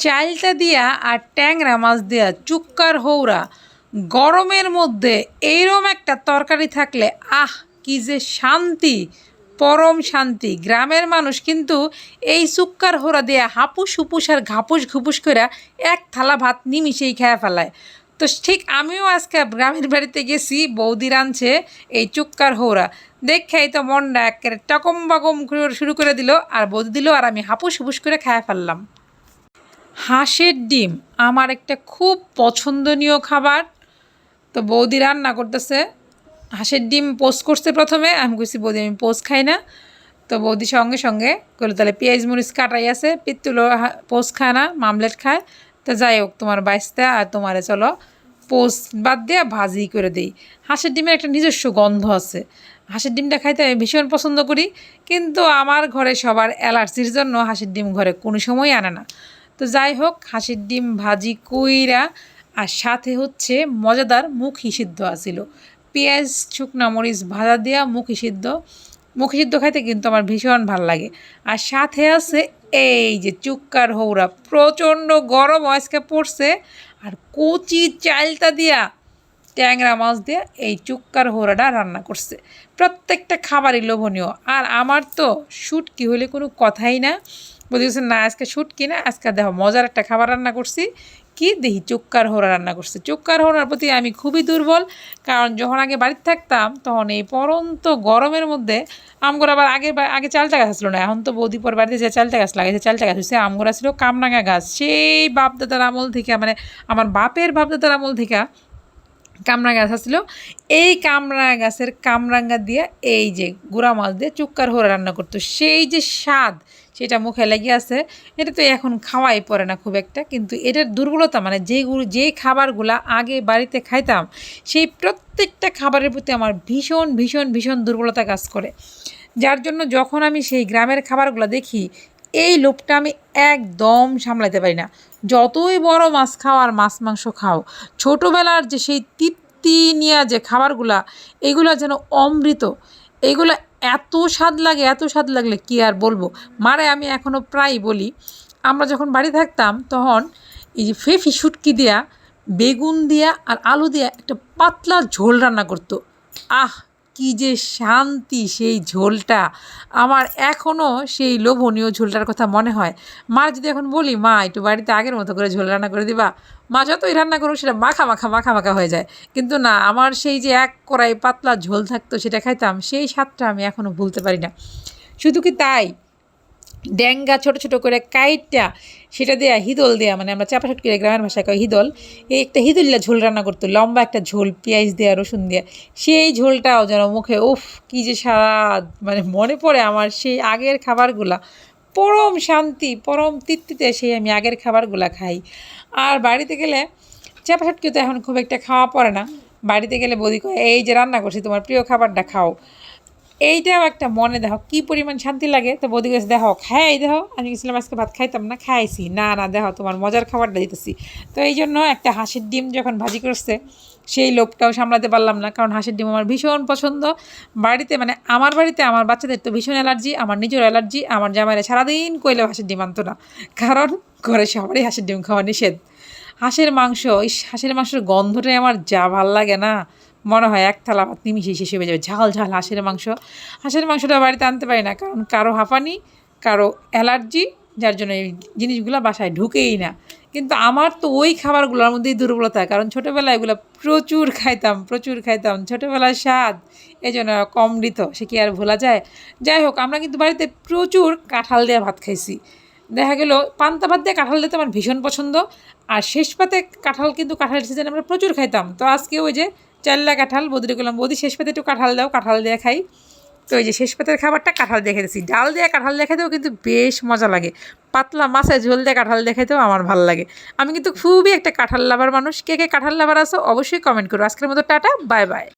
চালটা দিয়া আর ট্যাংরা মাছ দিয়া চুক্কার হৌরা গরমের মধ্যে এইরকম একটা তরকারি থাকলে কি যে শান্তি, পরম শান্তি। গ্রামের মানুষ কিন্তু এই চুক্কার হৌরা দিয়া হাপুস হুপুস আর ঘাপুস ঘুপুস করে এক থালা ভাত নিমিশেই খেয়ে ফেলায়। তো ঠিক আমিও আজকে গ্রামের বাড়িতে গেছি, বৌদি রাঁধছে এই চুক্কার হৌরা, দেখেই তো মনটা একেবারে টকম বাকম শুরু করে দিল, আর বৌদি দিল, আর আমি হাপুস হুপুস করে খেয়ে ফেললাম। হাঁসের ডিম আমার একটা খুব পছন্দনীয় খাবার। তো বৌদি রান্না করতেছে, হাঁসের ডিম পোস্ট করছে প্রথমে। আমি কইছি বৌদি আমি পোস্ট খাই না। তো বৌদি সঙ্গে সঙ্গে কইলো তাহলে পেঁয়াজ মরিচ কাটাই আছে, পিত্তুলো পোস্ট খায় না, মামলেট খায়। তো যাই হোক তোমার বাইসতে আর তোমারে চলো পোস্ট বাদ দিয়ে ভাজি করে দিই। হাঁসের ডিমের একটা নিজস্ব গন্ধ আছে, হাঁসের ডিমটা খাইতে আমি ভীষণ পছন্দ করি। কিন্তু আমার ঘরে সবার অ্যালার্জির জন্য হাঁসের ডিম ঘরে কোনো সময় আনে না। তো যাই হোক হাঁসের ডিম ভাজি কইরা, আর সাথে হচ্ছে মজাদার মুখি সিদ্ধ আছিল, পেঁয়াজ শুকনা মরিচ ভাজা দেওয়া মুখি সিদ্ধ খাইতে কিন্তু আমার ভীষণ ভাল লাগে। আর সাথে আছে এই যে চুক্কার হৌরা, প্রচণ্ড গরম আজকে পড়ছে, আর কচি চালটা দিয়া ট্যাংরা মাছ দিয়ে এই চুক্কার হৌরাটা রান্না করছে। প্রত্যেকটা খাবারই লোভনীয়। আর আমার তো শুটকি হলে কোনো কথাই না। বলতেছে না আজকে শুটকি না, আজকে দেখো মজার একটা খাবার রান্না করছি, কি দেখি চুক্কার হৌরা রান্না করছে। চুক্কার হৌরার প্রতি আমি খুবই দুর্বল, কারণ যখন আগে বাড়িতে থাকতাম তখন এই পরন্ত গরমের মধ্যে আমগোর আবার আগে চালটা গাছ আসলো না, এখন তো বৌদি পর বাড়িতে যে চালটা গাছ লাগাইছে চালটা গাছ হয়েছে, আমগোরা ছিল কামরাঙা গাছ, সেই বাপদাদার আমল থেকে, মানে আমার বাপের বাপদাদার আমল থেকে কামরাঙা গাছ আসছিল। এই কামরাঙা গাছের কামরাঙা দিয়ে এই যে গুঁড়া মাছ দিয়ে চুক্কার হৌরা রান্না করতো, সেই যে স্বাদ সেটা মুখে লেগে আছে। এটা তো এখন খাওয়াই পড়ে না খুব একটা, কিন্তু এটার দুর্বলতা মানে যে খাবারগুলা আগে বাড়িতে খাইতাম সেই প্রত্যেকটা খাবারের প্রতি আমার ভীষণ ভীষণ ভীষণ দুর্বলতা কাজ করে। যার জন্য যখন আমি সেই গ্রামের খাবারগুলো দেখি এই লোভটা আমি একদম সামলাতে পারি না। যতই বড় মাছ খাও আর মাছ মাংস খাও, ছোটোবেলার যে সেই তৃপ্তি নিয়ে যে খাবারগুলা, এগুলো যেন অমৃত। এগুলো এত স্বাদ লাগে, এত স্বাদ লাগলে কি আর বলবো। মারে আমি এখনও প্রায় বলি, আমরা যখন বাড়ি থাকতাম তখন এই যে ফেফি শুটকি দিয়া, বেগুন দিয়া আর আলু দিয়া একটা পাতলা ঝোল রান্না করতো। কি যে শান্তি সেই ঝোলটা! আমার এখনও সেই লোভনীয় ঝোলটার কথা মনে হয়। মার যদি এখন বলি মা একটু বাড়িতে আগের মতো করে ঝোল রান্না করে দিবা, মা যতই রান্না করুক সেটা মাখা মাখা মাখা মাখা হয়ে যায়। কিন্তু না, আমার সেই যে এক কড়াই পাতলা ঝোল থাকতো সেটা খাইতাম, সেই স্বাদটা আমি এখনও ভুলতে পারি না। শুধু কি তাই, ড্যাঙ্গা ছোট ছোট করে কাইটটা সেটা দেয়া হিদল দেয়া, মানে আমরা চাপা করে গ্রামের ভাষায় কয় হিদল, এই একটা হিদুল্লা ঝোল রান্না করতো, লম্বা একটা ঝোল পেঁয়াজ দেওয়া রসুন দেওয়া, সেই ঝোলটাও যেন মুখে কী যে স্বাদ, মানে মনে পড়ে আমার সেই আগের খাবারগুলা। পরম শান্তি, পরম তৃপ্তিতে সেই আমি আগের খাবারগুলা খাই। আর বাড়িতে গেলে চাপা তো এখন খুব একটা খাওয়া পড়ে না। বাড়িতে গেলে বৌদি কয় এই যে রান্না করছি তোমার প্রিয় খাবারটা খাও, এইটাও একটা মনে দেখো কী পরিমাণ শান্তি লাগে। তো বৌদি গেছে দেখো খাই দেখো, আমি গেছিলাম আজকে ভাত খাইতাম না, খাইছি না না দেখো তোমার মজার খাবারটা দিতেছি। তো এই জন্য একটা হাঁসের ডিম যখন ভাজি করছে সেই লোভটাও সামলাতে পারলাম না, কারণ হাঁসের ডিম আমার ভীষণ পছন্দ। বাড়িতে মানে আমার বাড়িতে আমার বাচ্চাদের তো ভীষণ অ্যালার্জি, আমার নিজের অ্যালার্জি। আমার জামাইরা সারাদিন কইলেও হাঁসের ডিম আনতো না, কারণ ঘরে সবারই হাঁসের ডিম খাওয়া নিষেধ। হাঁসের মাংস, এই হাঁসের মাংসের গন্ধটাই আমার যা ভাল লাগে না, মনে হয় এক থালা ভাত নিমিশে শেষ হয়ে যাবে। ঝাল ঝাল হাঁসের মাংসটা বাড়িতে আনতে পারি না, কারণ কারো হাঁপানি, কারো অ্যালার্জি, যার জন্য এই জিনিসগুলো বাসায় ঢুকেই না। কিন্তু আমার তো ওই খাবারগুলোর মধ্যেই দুর্বলতা, কারণ ছোটোবেলায় এগুলো প্রচুর খাইতাম, ছোটোবেলার স্বাদ এই জন্য অমৃত, সে কি আর ভোলা যায়। যাই হোক আমরা কিন্তু বাড়িতে প্রচুর কাঁঠাল দিয়ে ভাত খাইছি। দেখা গেল পান্তা ভাত দিয়ে কাঁঠাল দিতে আমার ভীষণ পছন্দ। আর শেষ পাতে কাঁঠাল, কিন্তু কাঁঠালের সিজনে আমরা প্রচুর খাইতাম। তো আজকে ওই যে চাল্লা কাঁঠাল বৌদিরে করলাম, বৌদি শেষ পাতে একটু কাঁঠাল দাও, কাঁঠাল দিয়ে খাই। তো ওই যে শেষ পাতের খাবারটা কাঁঠাল দিয়ে খেতেছি, ডাল দিয়ে কাঁঠাল দিয়ে খেতেও কিন্তু বেশ মজা লাগে। পাতলা মাছের ঝোল দিয়ে কাঁঠাল দিয়ে খেতেও আমার ভালো লাগে। আমি কিন্তু খুবই একটা কাঁঠাল লাভার মানুষ। কে কে কাঁঠাল লাভার আছো অবশ্যই কমেন্ট করো। আজকের মতো টাটা, বাই বাই।